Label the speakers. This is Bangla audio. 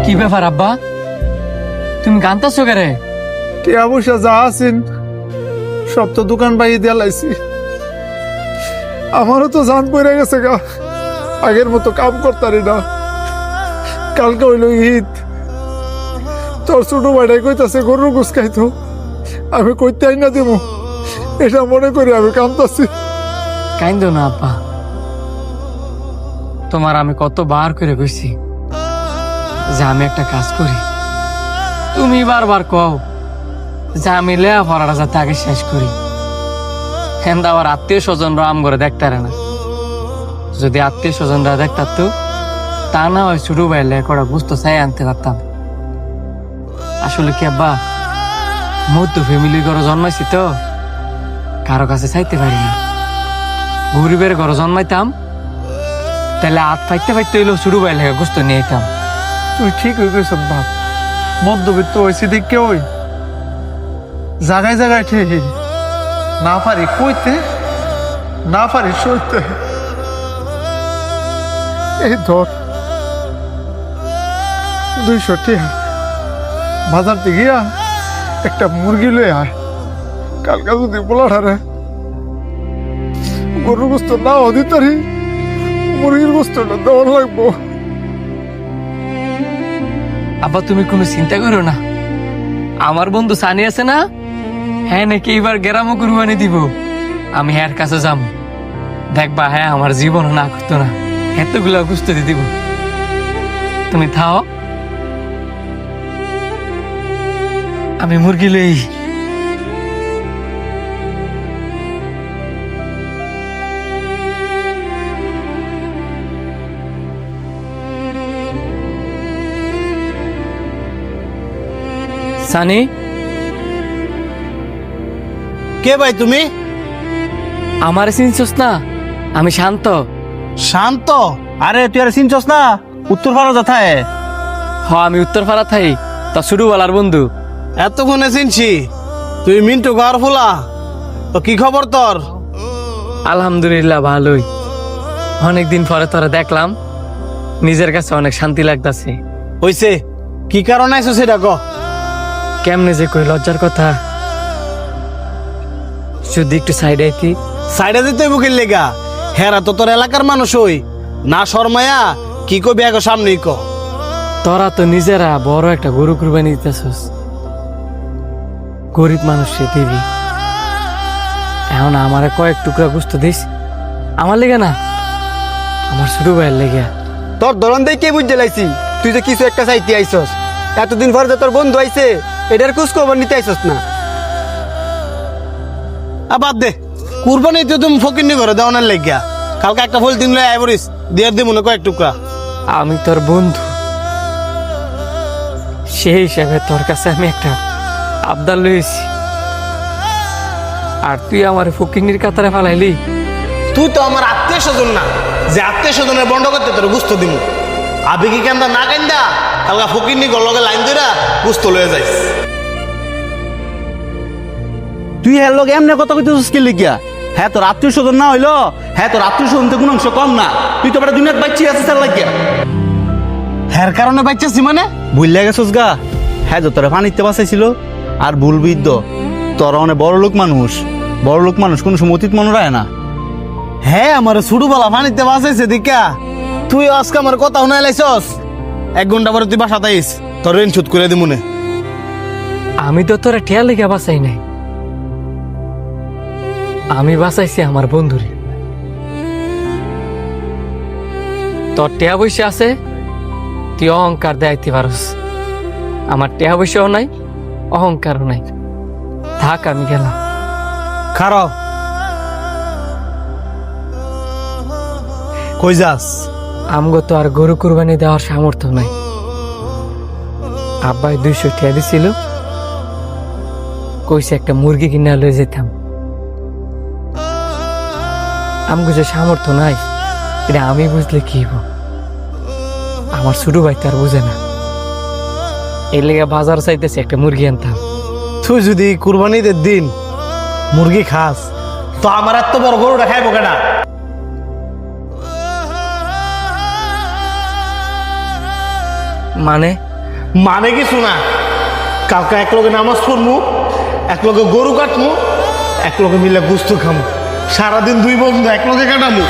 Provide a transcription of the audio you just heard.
Speaker 1: কি ব্যাপার আব্বা, তুমি কান্তাছো কেরে?
Speaker 2: টিয়া পয়সা যা আছেন সব তো দোকান বাইয়ে দিয়া লাইছি। আমারও তো জান পড়ে গেছে গা, আগের মতো কাম করতারি না। কালকে হইল ঈদ, তোর ছোট ভাইটাই কইতাছে গরুর গোস খাইতো, আমি কইতে না দেবো, এটা মনে করি আমি কামতাছি।
Speaker 1: কাইন্দো না আব্বা, তোমার আমি কতবার করে কইছি যে আমি একটা কাজ করি, তুমি বারবার কও যে আমি লেয়া পড়াটা যাতে আগে শেষ করি। হেন আবার আত্মীয় স্বজনরা আম করে দেখতারে না। যদি আত্মীয় স্বজনরা দেখতার তা না হয় ছোট ভাই লেখাটা বুঝতে চাই আনতে পারতাম। আসলে কি আব্বা, মধ্য ফ্যামিলির ঘরে জন্মাইছি তো কারো কাছে চাইতে পারি না। গরিবের ঘরে জন্মাইতাম তাহলে হাত ফাইতে ফাইতে হইলেও ছোট ভাই লেখা গুস্ত নিয়ে আইতাম।
Speaker 2: তুই ঠিক হয়ে গেছ বাপ, মধ্যবিত্ত হয়েছি দেখে ওই জায়গায় জায়গায় ঠিক না পারি কইতে, না পারি সইতে। এই ধর 200 টাকা বাজার থেকে গিয়া একটা মুরগি লয়ে আয়। কালকে যদি বলাঠারে গরুর গোস্ত নাও দিতারি, মুরগির গোস্তটা দেওয়া লাগবো।
Speaker 1: আব্বা তুমি কোনো চিন্তা করো না, আমার বন্ধু সানি আছে না, হ্যাঁ নাকি এবার গ্রামও কুরবানি দিব। আমি হ্যার কাছে যাম, দেখবা হ্যাঁ আমার জীবন না করতো না, এতগুলো গুস্ত দিয়ে দিব। তুমি থাও, আমি মুরগি লই। সানি,
Speaker 3: কে ভাই তুমি?
Speaker 1: আমার চিনছস না? আমি শান্ত।
Speaker 3: শান্ত? আরে তুই আর চিনছস না? উত্তর পাড়া যাথায়।
Speaker 1: আমি উত্তর পাড়া থাই, তা ছোটবেলার বন্ধু।
Speaker 3: এতক্ষণে চিনছি, তুই মিন্টু ঘর ফোলা। তো কি খবর তোর?
Speaker 1: আলহামদুলিল্লাহ ভালোই। অনেকদিন পরে তোরা দেখলাম, নিজের কাছে অনেক শান্তি লাগতাছে।
Speaker 3: হইছে, কি কারণে আইছো সেটা ক।
Speaker 1: কেমনে যে কই লজ্জার কথা, যদি একটু সাইডে আইতি।
Speaker 3: সাইডে দিতে মুখের লেগা, হেরা তো তোর এলাকার মানুষ হই না, শর্মায়া কি কবি আগে সামনেই ক।
Speaker 1: তোরা তো নিজেরা বড় একটা গরু কুরবানি দিতেছস, গরিব মানুষে দিবি। এখন আমারে কয়েক টুকরা গুস্ত দিস, আমার লেগে না, আমার ছোট ভাইয়ের লেগে।
Speaker 4: তোর ধরন দিয়ে কে বুঝতে লাইছি তুই যে কিছু একটা চাইতে আইসস। এতদিন পরে যে তোর বন্ধু আইছে এটার খোঁজ খবর নিতে আইসস না।
Speaker 3: বাদ দে, কুরবানি তো তুমি ফকিরনি করে দেওয়ানের লেগা। কালকে একটা ফুল দিন লয়ে আয় বলিস, দিয়ে দে মনে কয়েক টুকরা।
Speaker 1: আমি তোর বন্ধু, সেই হিসাবে তোর কাছে আমি একটা আবদার লইছি, আর তুই আমার ফকিনির কাতারে ফালাইলি।
Speaker 3: তুই তো আমার আত্মীয় স্বজন না, যে আত্মীয় স্বজনের বন্ধ করতে তোর গুস্ত দিব। আবেগি কান্দা না কান্দা কালকা ফকিরনি গলগে লাইন ধরা গুস্ত লয়ে যাইস।
Speaker 4: তুই হ্যাঁ লোক এমনি কথা কইতেছিস কি লিখিয়া? হ্যাঁ তোর আত্মীয় স্বজন না হইলো, হ্যাঁ তোর আত্মীয় স্বজন কোনো অংশ কম না। তুই তো দুনিয়ার বাচ্চি আছিস তার লাগিয়া।
Speaker 3: হ্যার কারণে বাচ্চাছি মানে?
Speaker 4: ভুললে গেছস গা, হ্যাঁ তো তোরা পানিতে বাঁচাইছিল। আর ভুলবি তো, তোরা অনেক বড় লোক মানুষ, বড় লোক মানুষ কোনো সময় অতীত মনে রায় না।
Speaker 3: হ্যাঁ আমার ছোটবেলা পানিতে বাঁচাইছে দিকা। তুই আজকে আমার কথা শুনে লাইছস, 1 ঘন্টা পরে তুই বাসা তাইস, তোর ঋণ শোধ করে দি মনে।
Speaker 1: আমি তো তোরা ঠেয়া লেগে বাঁচাই নাই, আমি বাঁচাইছি আমার বন্ধুরে। তোর টেয়া বসে আছে, তুই অহংকার দেখাইতে পারস। আমার টেয়া বসেও নাই, অহংকারও নাই। থাক, আমি গেলাম।
Speaker 3: খারাপ কই যাস?
Speaker 1: আমগো তো আর গরু কুরবানি দেওয়ার সামর্থ্য নাই। আব্বাই 200 টিয়া দিছিল, কইছে একটা মুরগি কিনা লয়ে যেতাম। আমগো যে সামর্থ্য নাই এটা আমি বুঝলে কি হইব, আমার ছোট ভাই তো আর বুঝে না। এর লেগে বাজার চাইতেছে একটা মুরগি আনতাম।
Speaker 3: তুই যদি কুরবানিদের দিন মুরগি খাস, তো আমার এত বড় গরুটা খাইবো কেনা?
Speaker 1: মানে
Speaker 3: মানে কিছু না, কালকে এক লগে নামাজ পড়মু, এক লগে গরু কাটমু, এক লগে মিলে গুস্ত খামু, সারাদিন দুই বন্ধু এক লগে কাটামু।